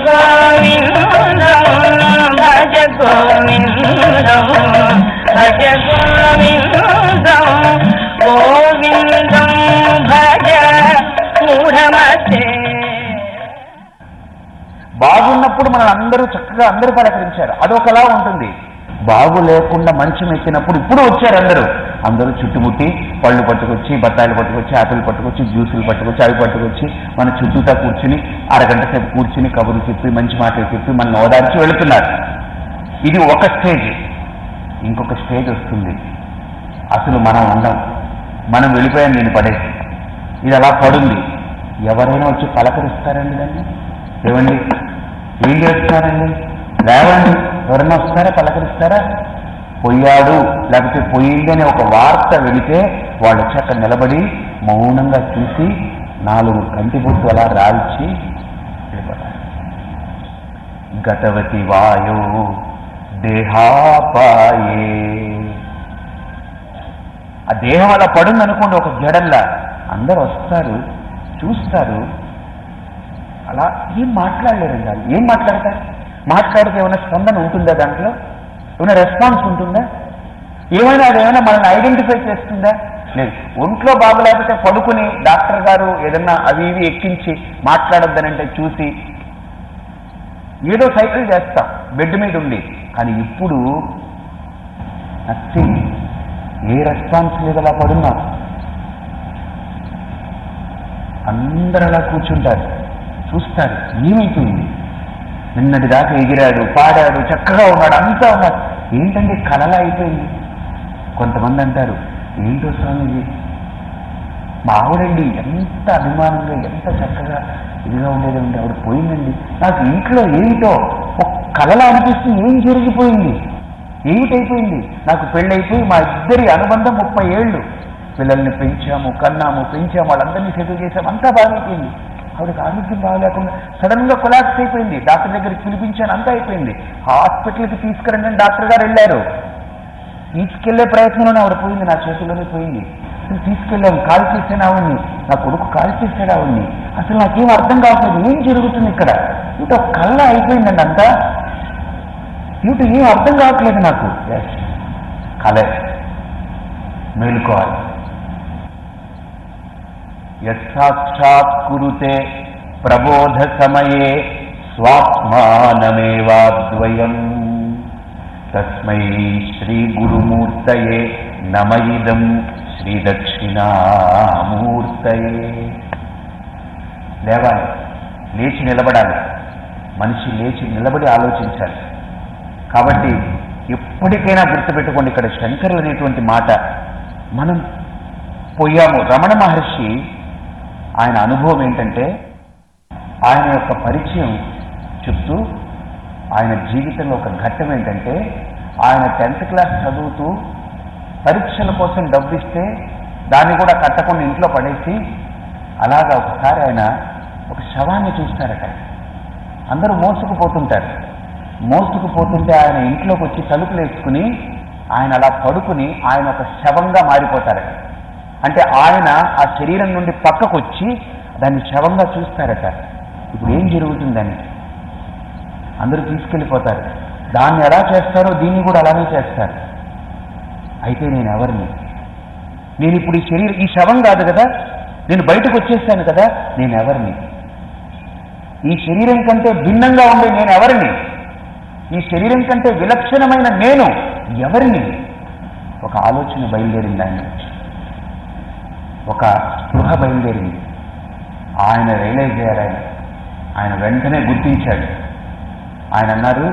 గోవిందం భజ గోవిందం భజ గోవిందం గోవిందం భజ మూఢమతే. బాగున్నప్పుడు మనం అందరూ చక్కగా అందరూ పలకరించారు, అదొకలా ఉంటుంది. బాగు లేకుండా మంచం ఎక్కినప్పుడు ఇప్పుడు వచ్చారు అందరూ చుట్టుముట్టి పళ్ళు పట్టుకొచ్చి, బత్తాయిలు పట్టుకొచ్చి, ఆపిల్ పట్టుకొచ్చి, జ్యూసులు పట్టుకొచ్చి, అవి పట్టుకొచ్చి మన చుట్టూతా కూర్చుని అరగంట సేపు కూర్చుని కబుర్లు చెప్పి మంచి మాటలు చెప్పి మనల్ని ఓదార్చి వెళుతున్నారు. ఇది ఒక స్టేజ్. ఇంకొక స్టేజ్ వస్తుంది, అసలు మనం ఉండం, మనం వెళ్ళిపోయాం నేను పడేసి. ఇది అలా పడుంది. ఎవరైనా వచ్చి పలకరిస్తారండి దాన్ని? ఏమండి ఏం చేస్తున్నారండి, లేవండి, ఎవరైనా వస్తారా పలకరిస్తారా? పోయాడు లేకపోతే పోయింది అనే ఒక వార్త వెళితే వాళ్ళు వచ్చి అక్కడ నిలబడి మౌనంగా చూసి 4 కంటిబొట్టు అలా రాల్చి వెళ్ళిపోతారు. గతవతి వాయో దేహాపాయే. ఆ దేహం అలా పడుంది అనుకోండి ఒక జడల్లా. అందరూ వస్తారు, చూస్తారు, అలా ఏం మాట్లాడలేరండి. వాళ్ళు ఏం మాట్లాడతారు? మాట్లాడితే ఏమైనా స్పందన ఉంటుందా? దాంట్లో ఏమైనా రెస్పాన్స్ ఉంటుందా? అదేమైనా మనల్ని ఐడెంటిఫై చేస్తుందా? లేదు. ఒంట్లో బాగలేకపోతే పడుకుని డాక్టర్ గారు ఏదన్నా అవి ఇవి ఎక్కించి మాట్లాడొద్దనంటే చూసి ఏదో సైకిల్ చేస్తాం బెడ్ మీద ఉండి. కానీ ఇప్పుడు నథింగ్, ఏ రెస్పాన్స్ లేదు. అలా పడున్నాం, అందరూ అలా కూర్చుంటారు, చూస్తారు. ఏమైపోయింది? నిన్నటి దాకా ఎగిరాడు, పాడాడు, చక్కగా ఉన్నాడు, అంతా ఉన్నాడు, ఏంటంటే కలలా అయిపోయింది. కొంతమంది అంటారు, ఏంటో స్వామిజీ మా ఆవిడండి ఎంత అభిమానంగా ఎంత చక్కగా ఇదిగా ఉండేదండి, ఆవిడ పోయిందండి, నాకు ఇంట్లో ఏమిటో ఒక కలలా అనిపిస్తుంది, ఏం జరిగిపోయింది, ఏమిటైపోయింది? నాకు పెళ్ళైపోయి మా ఇద్దరి అనుబంధం 30 ఏళ్ళు, పిల్లల్ని పెంచాము, కన్నాము, పెంచాము, వాళ్ళందరినీ సెటిల్ చేసాము, అంతా బాగైపోయింది. ఆవిడకి ఆరోగ్యం బాగలేకుండా సడన్ గా కొలాప్స్ అయిపోయింది. డాక్టర్ దగ్గరికి పిలిపించాను, అంతా అయిపోయింది. హాస్పిటల్కి తీసుకురండి అని డాక్టర్ గారు వెళ్ళారు. తీసుకెళ్లే ప్రయత్నంలోనే ఆవిడ పోయింది, నా చేతుల్లోనే పోయింది. తీసుకెళ్ళాము, కాల్ చేశాను ఆవిడ్ని, నా కొడుకు కాల్ చేశాడు ఆవిడ్ని. అసలు నాకేం అర్థం కావట్లేదు, ఏం జరుగుతుంది ఇక్కడ? ఇటు కళ్ళ అయిపోయిందండి అంతా, ఇటు ఏం అర్థం కావట్లేదు నాకు. కలే మేలుకోవాలి. యత్సాక్షాత్ కురుతే ప్రబోధ సమయే స్వాత్మానమేవాద్వయం తస్మై శ్రీ గురుమూర్తయే నమయిదం శ్రీ దక్షిణామూర్తయే. లేవాలి, లేచి నిలబడాలి. మనిషి లేచి నిలబడి ఆలోచించాలి. కాబట్టి ఎప్పటికైనా గుర్తుపెట్టుకోండి, ఇక్కడ శంకరులు అనేటువంటి మాట మనం పోయాము. రమణ మహర్షి ఆయన అనుభవం ఏంటంటే, ఆయన యొక్క పరిచయం చెప్తూ ఆయన జీవితంలో ఒక ఘట్టం ఏంటంటే, ఆయన 10th క్లాస్ చదువుతూ పరీక్షల కోసం డబ్బిస్తే దాన్ని కూడా కట్టకుండా ఇంట్లో పడేసి అలాగా ఒకసారి ఆయన ఒక శవాన్ని చూస్తారట. అందరూ మోసుకుపోతుంటారు. మోసుకుపోతుంటే ఆయన ఇంట్లోకి వచ్చి తలుపులు వేసుకుని ఆయన అలా పడుకుని ఆయన ఒక శవంగా మారిపోతారట. అంటే ఆయన ఆ శరీరం నుండి పక్కకు వచ్చి దాన్ని శవంగా చూస్తారట. ఇప్పుడు ఏం జరుగుతుందని అందరూ తీసుకెళ్ళిపోతారు. దాన్ని ఎలా చేస్తారో దీన్ని కూడా అలానే చేస్తారు. అయితే నేను ఎవరిని? నేను ఇప్పుడు ఈ శవం కాదు కదా, నేను బయటకు వచ్చేసాను కదా, నేను ఎవరిని? ఈ శరీరం కంటే భిన్నంగా ఉండే నేను ఎవరిని? ఈ శరీరం కంటే విలక్షణమైన నేను ఎవరిని? ఒక ఆలోచన బయలుదేరింది ఆయన, ఒక స్పృహ బయలుదేరింది. ఆయన రియలైజ్ అయ్యారు. ఆయన వెంటనే గుర్తించాడు. ఆయన అన్నారు,